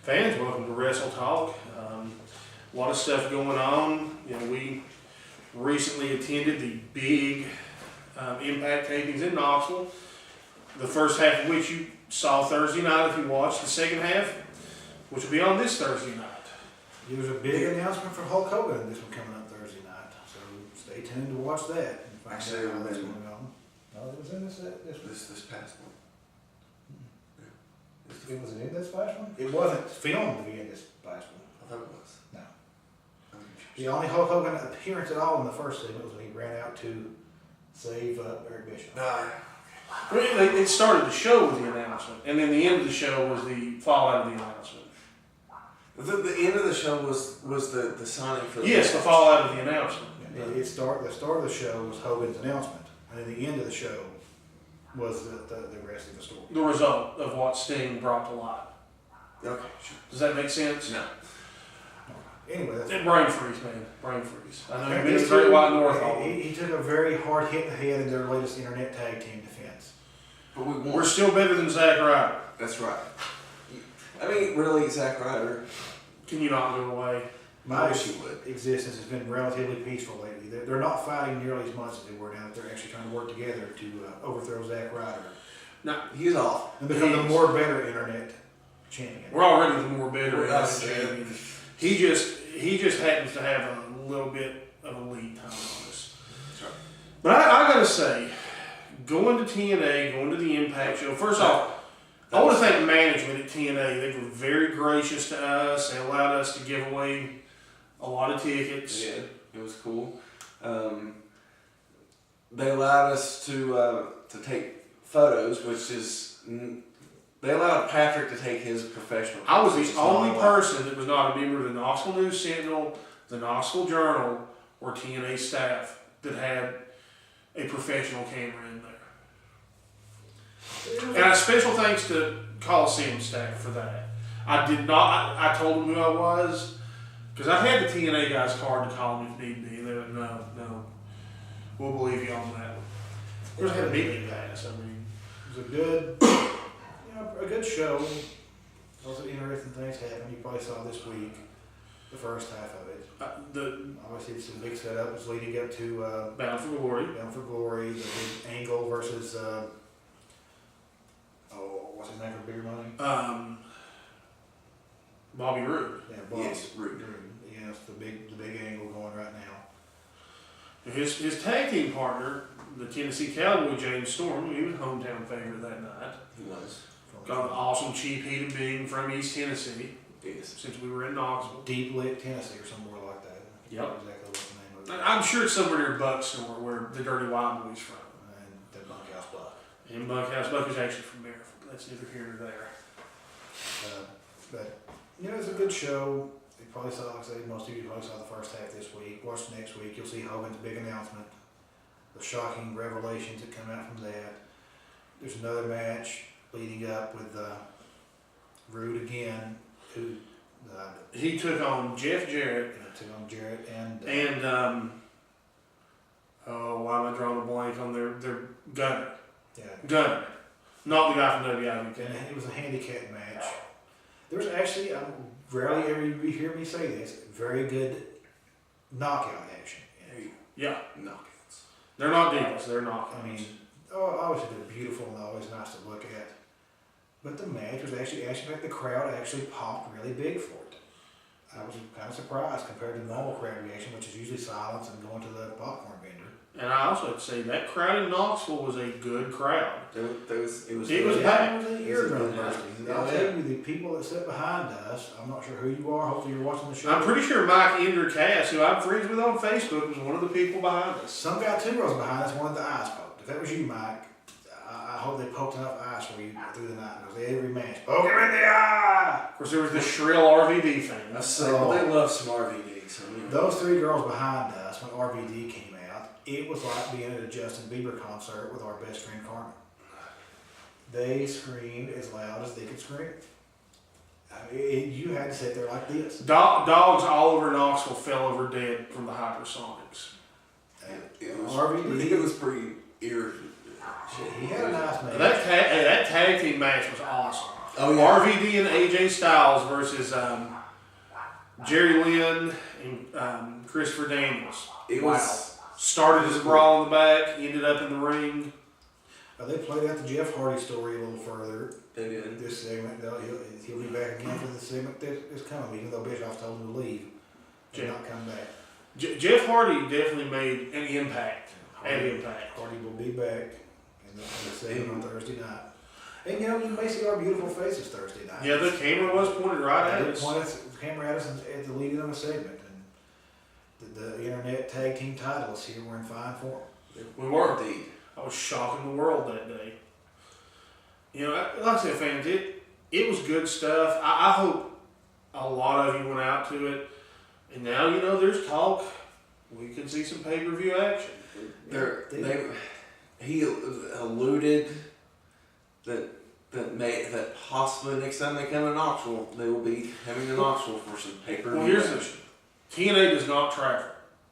Fans, welcome to Wrestletalk. A lot of stuff going on. We recently attended the big Impact tapings in Knoxville. The first half of which you saw Thursday night if you watched. The second half, which will be on this Thursday night. There's a big announcement for Hulk Hogan. This one coming up Thursday night, so stay tuned to watch that. And find Actually, out how that's going on. No, it was in this past one. It was in this last one. It wasn't filmed to be in this last one. I thought it was. No. The only Hulk Hogan appearance at all in the first segment was when he ran out to save Eric Bischoff. It started the show with the announcement, and then the end of the show was the fallout of the announcement. The end of the show was the signing for the Yes, the fallout of the announcement. Yeah, the start of the show was Hogan's announcement, and then the end of the show was the rest of the story. The result of what Sting brought to light. Okay, sure. Does that make sense? No. Anyway, that's Brain freeze, man. Brain freeze. I know you've been to Great White North all week. He took a very hard hit in the head in their latest internet tag team defense. But We're still better than Zack Ryder. That's right. I mean, really, Zack Ryder. Can you not go away? My wish he would. existence has been relatively peaceful lately. They're not fighting nearly as much as they were now that they're actually trying to work together to overthrow Zack Ryder No, He's off. and become the more better internet champion. we're already the more better We're us, champion. He just happens to have a little bit of a lead time on us. That's right. But I gotta say, going to TNA, going to the Impact show. First off, I want to thank management at TNA. They were very gracious to us. They allowed us to give away a lot of tickets. Yeah, it was cool. They allowed us to take photos, which is they allowed Patrick to take his professional. I was which the is only not allowed. person that was not a member of the Knoxville News Sentinel, the Knoxville Journal, or TNA staff that had a professional camera in there. And a special thanks to Coliseum staff for that. I did not, I told them who I was, because I had the TNA guy's card to call them if need be, and they were like, no, we'll believe you on that one. Of course, I had a meeting pass, I mean. It was a good show. Lots of interesting things happened. You probably saw this week the first half of it. Obviously, it's a big setup. It's leading up to Bound for Glory. Bound for Glory, the big Angle versus what's his name for bigger money? Bobby Roode. Yeah, Bobby Yes, Roode. Yes, the big Angle going right now. His tag team partner, the Tennessee Cowboy, James Storm, he was hometown favorite that night. He was. Got an awesome cheap heated being from East Tennessee, Yes. since we were in Knoxville. Deep Lit, Tennessee, or somewhere like that. Yep. Not exactly what the name of it. I'm sure it's somewhere near Buckstore, where the Dirty Wild Boy's from. And the Bunkhouse Buck. And Buckhouse Buck is actually from Maryville, but that's neither here nor there. But it's a good show. You probably saw, like I said, most of you probably saw the first half this week. Watch next week. You'll see Hogan's big announcement, the shocking revelations that come out from that. There's another match leading up with Rude again, who He took on Jeff Jarrett took on Jarrett and why am I drawing a blank on their Gunner? yeah. Gunner, not the guy from WIVK. And it was a handicap match. There's actually, rarely ever you hear me say this, very good knockout action. Yeah, Knockouts. they're not divas, they're knockouts. I mean, obviously they're beautiful and always nice to look at. But the match was actually like the crowd actually popped really big for it. I was kind of surprised compared to normal crowd reaction, which is usually silence and going to the popcorn vendor. And I also have to say that crowd in Knoxville was a good crowd. It was It was Yeah, packed. it was an eardrum bursting. I'll tell you, the people that sit behind us, I'm not sure who you are, hopefully you're watching the show. I'm pretty sure Mike Ender Cass, who I'm friends with on Facebook, was one of the people behind us. Some guy 2 rows behind us wanted the eyes poked. If that was you, Mike, I hope they poked enough eyes for you through the night. Because every match, poke him in the eye! Of course, there was the shrill RVD fan. So they love some RVD. So Those 3 girls behind us, when RVD came out, it was like being at a Justin Bieber concert with our best friend Carmen. They screamed as loud as they could scream. I mean, you had to sit there like this. Dogs all over Knoxville fell over dead from the hypersonics. RVD, was pretty eerie. he had a nice match. That tag team match was awesome. Oh yeah. RVD and AJ Styles versus Jerry Lynn and Christopher Daniels. It was Started as a brawl in the back, ended up in the ring. They played out the Jeff Hardy story a little further. They did. This segment, he'll be back again for the segment that is coming, even though Bischoff told him to leave. He'll not come back. Jeff Hardy definitely made an impact at Impact. Hardy will be back in the segment on Thursday night. And you may see our beautiful faces Thursday night. Yeah, the camera was pointed right at us. The camera at us at the leading of a segment. And the internet tag team titles here were in fine form. We were indeed. I was shocking the world that day. Like I said, fans, it was good stuff. I hope a lot of you went out to it. And now, there's talk. We could see some pay-per-view action. He alluded that possibly next time they come to Knoxville, they will be coming to Knoxville for some pay-per-view Well, here's action. TNA does not travel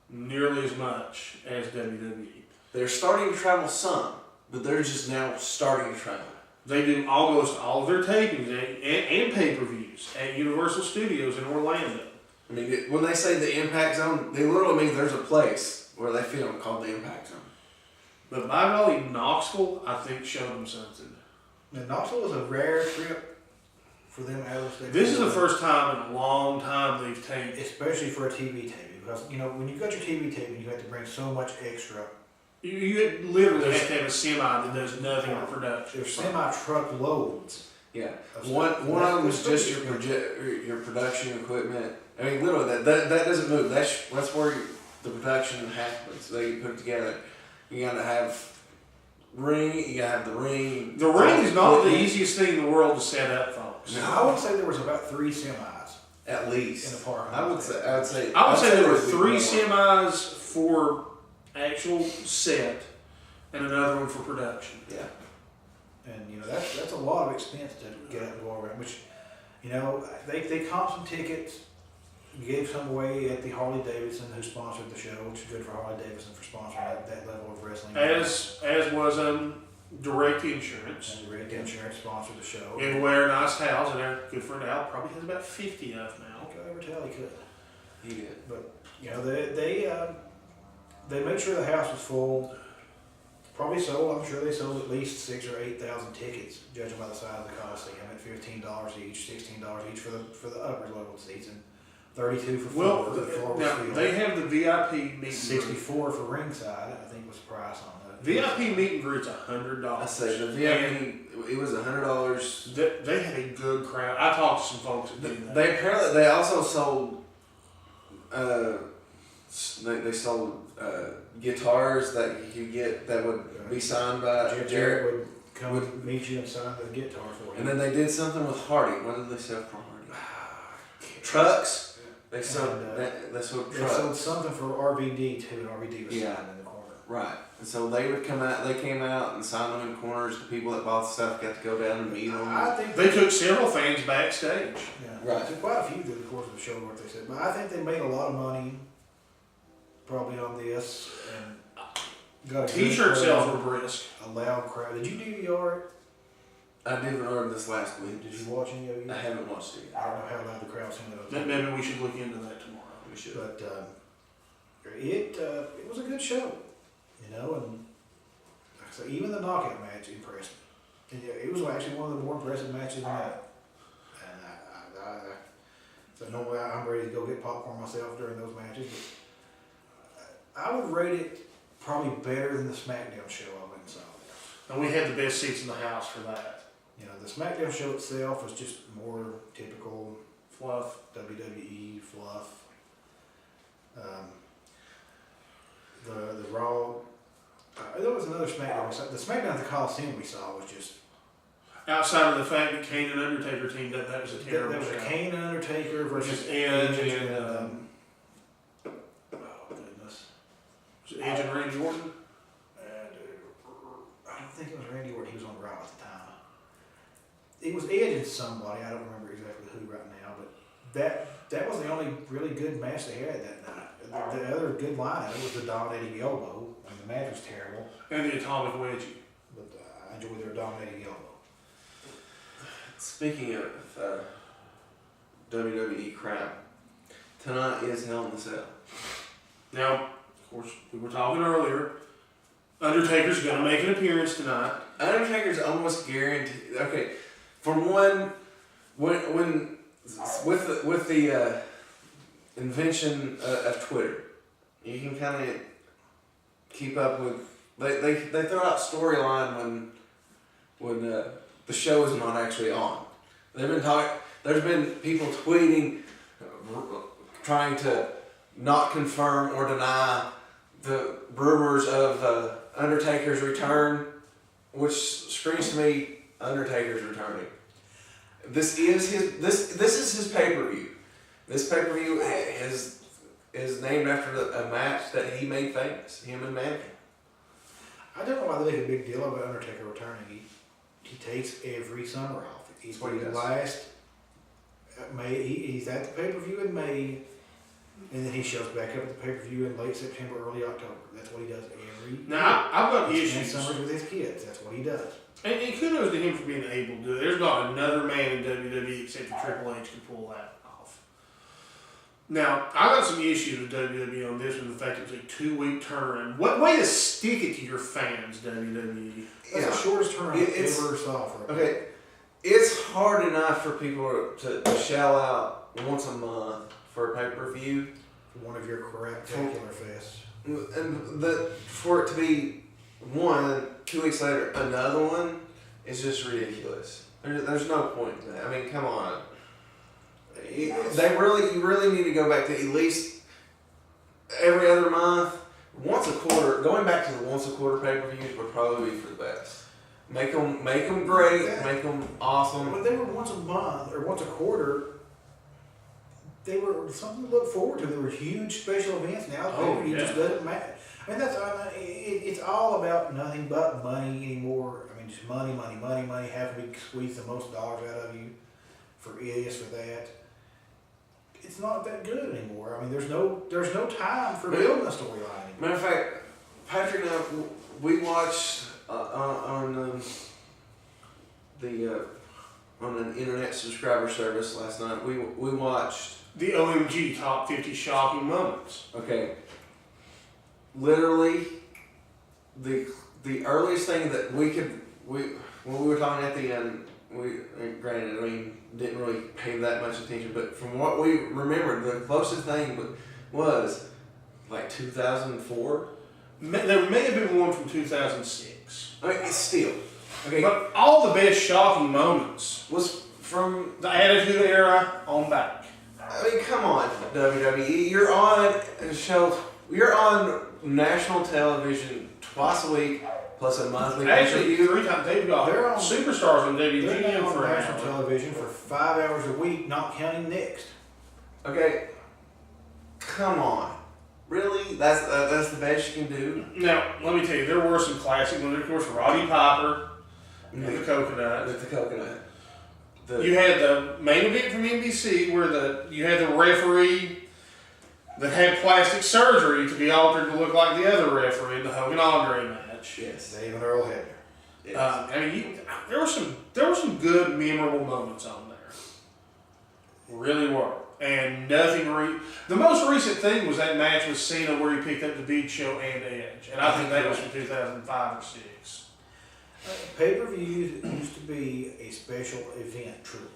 nearly as much as WWE. They're starting to travel some, but they're just now starting to travel. They do almost all of their tapings and pay-per-views at Universal Studios in Orlando. I mean, when they say the Impact Zone, they literally mean there's a place where they film called the Impact Zone. But by golly, Knoxville, I think, showed them something. Now, Knoxville was a rare trip for them out of the state. This is the first time in a long time they've taped. Especially for a TV taping, because, when you got your TV taping, you have to bring so much extra. You literally have to have a semi that does nothing for production. There's semi-truck loads. Yeah, one of them is just your production equipment. I mean, literally, that doesn't move. That's where the production happens. They put it together. You gotta have ring. You gotta have the ring. The ring is not the easiest thing in the world to set up, folks. No, I would say there was about 3 semis At least in the park. I would say there were would be 3 more. semis for actual set and another one for production. Yeah. And that's a lot of expense to get out and go around. Which, they comped some tickets, gave some away at the Harley Davidson, who sponsored the show, which is good for Harley Davidson for sponsoring that level of wrestling. As was direct insurance. And Red Insurance sponsored the show. Gave away our nice towels, and our good friend Al probably has about 50 of them now. I could ever tell he could. He did. But they made sure the house was full. Probably sold. I'm sure they sold at least 6,000 or 8,000 tickets, judging by the size of the Coliseum. At $15 each, $16 each for the upper level seats, and $32 for floor. Well, The floor was now filled. they have the VIP meet and greet. $64 for ringside, I think was the price on that. VIP meet and greet's $100. I say the VIP. It was $100. They had a good crowd. I talked to some folks that did that. They also sold. They sold guitars that you could get that would be signed by Jarrett would come meet you and sign the guitar for you. And then they did something with Hardy. What did they sell for Hardy? Trucks. They sold. They sold They trucks. sold something for RVD too, and RVD was Yeah. signed in the corner. Right. And so they would come out. They came out and signed them in corners. The people that bought the stuff got to go down and meet them. I think They took several fans backstage. Yeah, Right. So quite a few through the course of the show, what they said. But I think they made a lot of money, probably on this, and got a good T-shirt crowd, sales were brisk. a loud crowd. Did you do your? I didn't order this last week. Did you watch any of it? I haven't watched it I yet. don't know how loud the crowd seemed. Maybe we should look into that tomorrow. We should. But it was a good show, and like I say, even the knockout match impressed me. And it was actually one of the more impressive matches of the night. And so normally I'm ready to go get popcorn myself during those matches. But I would rate it probably better than the SmackDown show I went and saw. And we had the best seats in the house for that. The SmackDown show itself was just more typical Fluff. WWE fluff. The Raw. There was another SmackDown we saw. The SmackDown at the Coliseum we saw was just. Outside of the fact that Kane and Undertaker teamed up, that was a terrible There was a show. Kane and Undertaker versus Edge and and oh goodness. was it Edge and Randy Orton. I don't think it was Randy Orton. He was on Raw at the time. It was Edge and somebody. I don't remember exactly who right now, but that was the only really good match they had that night. The other good line of it was the dominating elbow. I mean, the match was terrible, And the Atomic Wedgie. but I enjoyed their dominating elbow. Speaking of WWE crap, tonight is Hell in the Cell. Now, of course, we were talking earlier. Undertaker's going to make an appearance tonight. Undertaker's almost guaranteed. Okay, for one, when with the invention of Twitter, you can kind of keep up with. They throw out storyline when the show is not actually on. They've been talking. There's been people tweeting, trying to not confirm or deny the rumors of Undertaker's return, which screams to me Undertaker's returning. This is his pay-per-view. This pay-per-view is named after a match that he made famous, him and Manning. I don't know why they make a big deal about Undertaker returning. He takes every summer off. He's What he does. last May. He's at the pay-per-view in May, and then he shows back up at the pay-per-view in late September, early October. That's what he does every year. Now, I've got He issues. spends summers with his kids. That's what he does. And kudos to him for being able to do it. There's not another man in WWE except for Triple H can pull that off. Now, I got some issues with WWE on this one, the fact it was a 2-week turnaround. What way to stick it to your fans, WWE? That's the shortest turnaround I ever saw for a Okay, it's hard enough for people to shell out once a month for a pay-per-view. one of your craptacular fests. And for it to be 2 weeks later, another one is just ridiculous. There's no point in that. I mean, come on. You really need to go back to at least every other month, once a quarter. Going back to the once a quarter pay-per-views would probably be for the best. Make them great, make them awesome. When they were once a month or once a quarter, they were something to look forward to. There were huge special events. Now pay-per-view just doesn't matter. I mean, it's all about nothing but money anymore. I mean, just money, having to squeeze the most dollars out of you for this, for that. It's not that good anymore. I mean, there's no time for building a storyline anymore. Matter of fact, Patrick and I, we watched on an internet subscriber service last night. We watched The OMG Top 50 Shocking Moments. Okay. Literally, the earliest thing that when we were talking at the end, granted, I mean, didn't really pay that much attention, but from what we remembered, the closest thing was like 2004. There may have been one from 2006. I mean, it's still. Okay. But all the best shocking moments Was from the Attitude Era on back. I mean, come on, WWE. You're on a show. You're on national television twice a week, plus a monthly. Actually, 3 times. They've got They're on- superstars on They're WGN on for an national hour. television for 5 hours a week, not counting next. Okay. Come on. Really? That's the best you can do. Now, let me tell you, there were some classic ones. Of course, Roddy Piper and the Coconut. With the coconut. You had the main event from NBC where you had the referee that had plastic surgery to be altered to look like the other referee in the Hogan Andre match. Yes. Dave and Earl Hebner. Yes. I mean, there were some good memorable moments on there. Really were. And nothing. The most recent thing was that match with Cena where he picked up the Big Show and Edge, and I think that was from 2005 or 6. Pay-per-views used to be a special event, truly,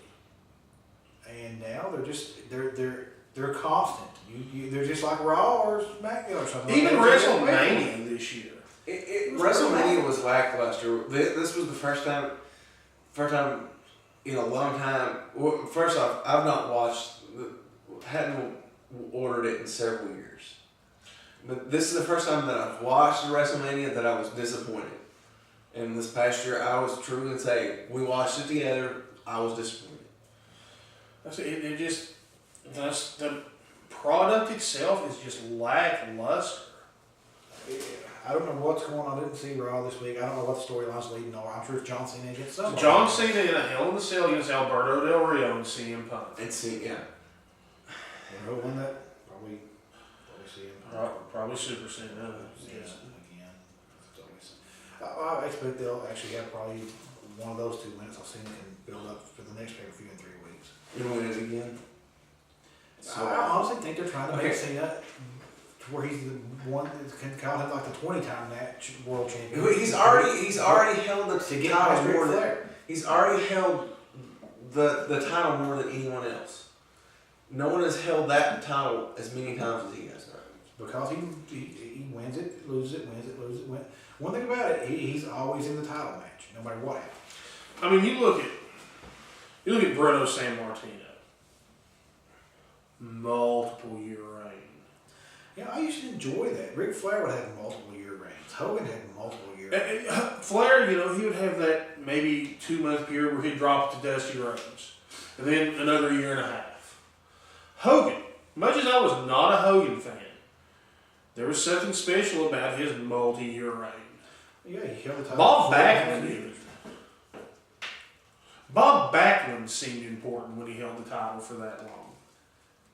and now they're constant. They're just like Raw or SmackDown or something. Even like that. WrestleMania this year. WrestleMania was lackluster. This was the first time in a long time. Well, first off, I've not hadn't ordered it in several years. But this is the first time that I've watched WrestleMania that I was disappointed. And this past year, I was true and say, we watched it together, I was disappointed. The product itself is just lackluster. I don't know what's going on. I didn't see Raw this week. I don't know what the storyline's leading on. I'm sure it's John Cena against somebody. John Cena in a Hell in the Cell against Alberto Del Rio and CM Punk. And see, yeah. And who won that? Probably CM Punk. Probably Super Cena. Yeah, again. It's always, I expect they'll actually have probably one of those 2 wins, I'll see him can build up for the next pay-per-view in 3 weeks. You win it again. I honestly think they're trying to make Okay. Cena to where he's the one that can call him like the 20-time match world champion. He's already held the to get title past Ric more than Flair. he's already held the title more than anyone else. No one has held that title as many times as he has. Because he wins it, loses it, wins it, loses it. One thing about it, he's always in the title match, no matter what happens. I mean, you look at Bruno Sammartino. Multiple year reign. Yeah, I used to enjoy that. Ric Flair would have multiple year reigns. Hogan had multiple year reigns. Flair, he would have that maybe 2-month period where he'd drop to Dusty Rhodes. And then another year and a half. Hogan, much as I was not a Hogan fan, there was something special about his multi-year reign. Yeah, he held the title. Bob for 4 Backlund years. Bob Backlund seemed important when he held the title for that long.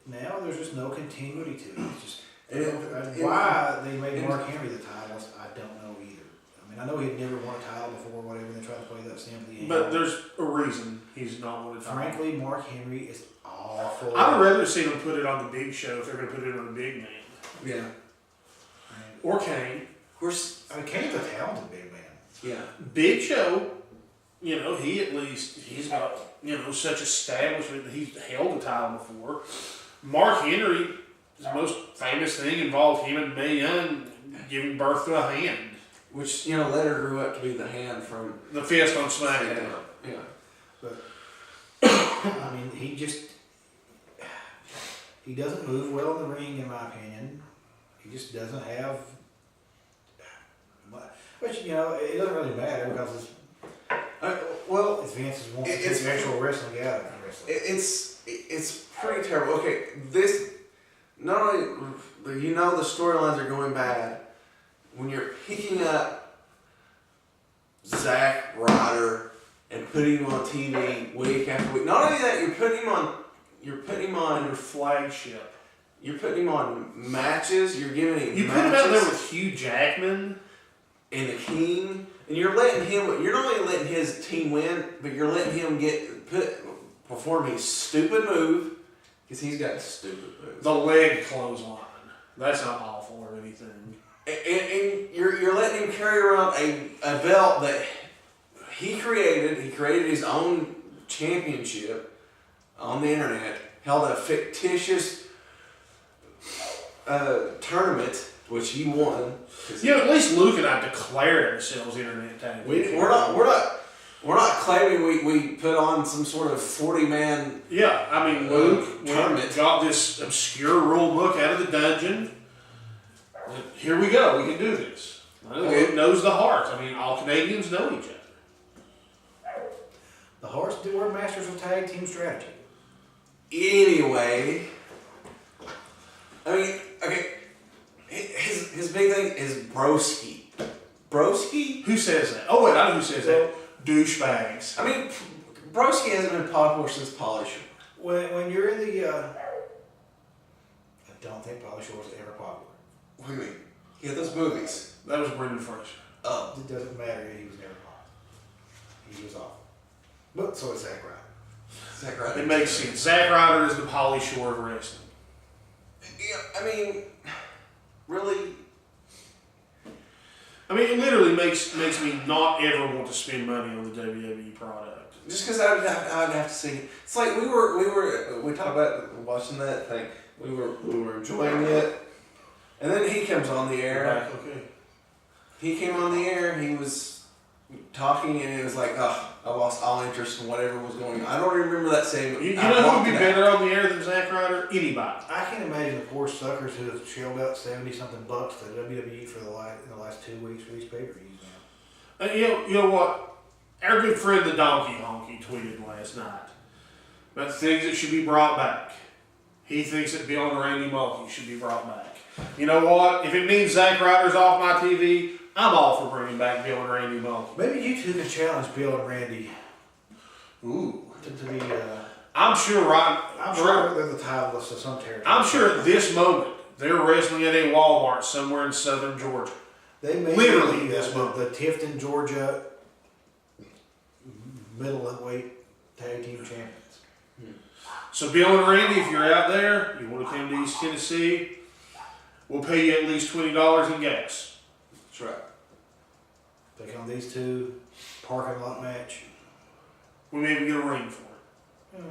Now there's just no continuity to it. It's just And- why they made Mark Henry the title, I don't know either. I mean, I know he'd never won a title before, whatever. And they tried to play that sympathy. But there's a reason he's not won a title. frankly, Mark Henry is awful. I would rather see them put it on the Big Show if they're going to put it on the Big Man. Yeah. Or Kane. Of course. I mean, Kane's a talented big man. Yeah. Big Show, he at least, he's got, such establishment that he's held the title before. Mark Henry, his most famous thing involved him and Mae Young giving birth to a hand. Which later grew up to be the hand from The fist on SmackDown. Yeah. But I mean, he doesn't move well in the ring, in my opinion. He just doesn't have. But it doesn't really matter because Well, it's Vince's wants to it's- take the actual wrestling out of wrestling. it's pretty terrible. Okay, this not only the storylines are going bad when you're picking up Zack Ryder and putting him on TV week after week. Not only that, you're putting him on Your flagship. You're putting him on matches. You're giving him You put matches him out there with Hugh Jackman. and the King, and you're letting him. You're not only letting his team win, but you're letting him perform his stupid move because he's got stupid moves. The leg clothesline. That's not awful or anything. And you're letting him carry around a belt that he created. He created his own championship on the internet. Held a fictitious tournament, which he won. At least Luke and I declared ourselves internet tag. We're not claiming we put on some sort of 40-man. Yeah, I mean, Luke tournament. got this obscure rule book out of the dungeon. Here we go. We can do this. Luke knows the heart. I mean, all Canadians know each other. The Hearts were masters of tag team strategy. Anyway, I mean, okay, his big thing is broski. Broski? Who says that? Oh, wait, I know who says that. Douchebags. I mean, broski hasn't been popular since Pauly Shore. When you're in the, I don't think Pauly Shore was ever popular. What do you mean? He had those movies. That was Brendan Fraser. Oh. It doesn't matter. He was never popular. He was off. But so is Zack Ryder. Zack Ryder. It makes sense. Zack Ryder is the Pauly Shore of wrestling. Yeah, I mean, really? I mean, it literally makes me not ever want to spend money on the WWE product. Just because I would have to see it. It's like we talked about watching that thing. We were enjoying it, and then he comes on the air. Okay. He came on the air. He was talking, and it was like, oh, I lost all interest in whatever was going on. I don't remember that saying. You know who would be better on the air than Zack Ryder? Anybody. I can imagine the poor suckers who have shelled out $70-something bucks to WWE for the last 2 weeks for these pay-per-views now. You know what? Our good friend the Donkey Honky tweeted last night about things that should be brought back. He thinks that Bill and Randy Mulkey should be brought back. You know what? If it means Zack Ryder's off my TV, I'm all for bringing back Bill and Randy Mulkey. Maybe you two can challenge Bill and Randy. Ooh. To be, I'm sure they're the titleists of some territory. I'm sure at this moment they're wrestling at a Walmart somewhere in southern Georgia. They may literally be this month. the Tifton, Georgia middleweight tag team champions. So Bill and Randy, if you're out there, you want to come to East Tennessee, we'll pay you at least $20 in gas. That's right. Take on these two, parking lot match. We maybe get a ring for it.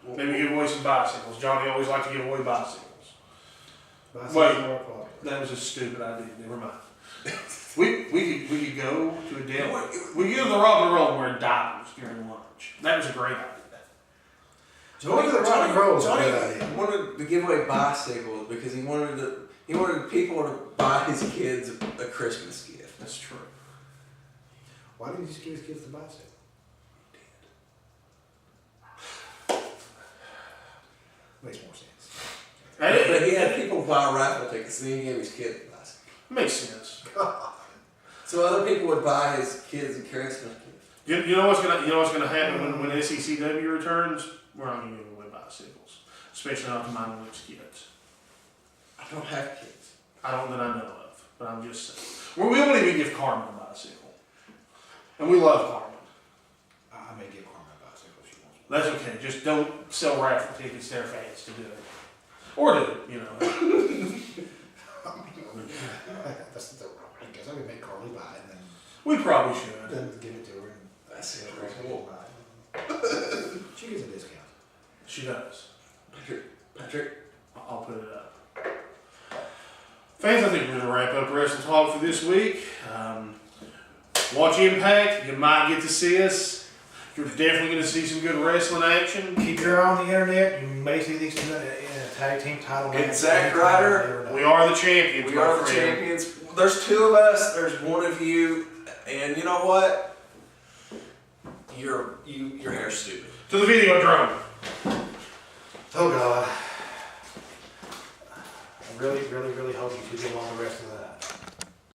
Yeah. Maybe give away some bicycles. Johnny always liked to give away bicycles. Bicycles Wait. are popular. That was a stupid idea. Never mind. we could go to a deli. We go to the Rock and Roll wearing diapers during lunch. That was a great idea. Going to the rock and roll is a Johnny good idea. wanted to give away bicycles because he wanted people to buy his kids a Christmas gift. That's true. Why didn't you just give his kids the bicycle? Makes more sense. But he had people buy raffle tickets and then he gave his kids a bicycle. Makes sense. So other people would buy his kids a Christmas gift. You know what's gonna happen when SECW returns? We're not gonna give away bicycles, especially not to minor leagues kids. I don't have kids. I don't that I know of, but I'm just saying. We won't even give Carmen a bicycle, and we love Carmen. I may give Carmen a bicycle if she wants one. That's okay. Just don't sell raffle tickets to their fans to do it, or do it. You know. That's the, I guess I could make Carly buy it and We probably should. then give it to her and That's you know, pretty cool. buy it. She gets a discount. She does. Patrick. I'll put it up. Fans, I think we're going to wrap up Wrestle Talk for this week. Watch Impact. You might get to see us. You're definitely going to see some good wrestling action. Keep your eye on the internet. You may see these two in a tag team title match. And Zack Ryder. We are the champions. We my are the friend. champions. There's two of us. There's one of you, and you know what? Your hair's stupid. To the video drum. Oh God. I really, really, really hope you two get along the rest of the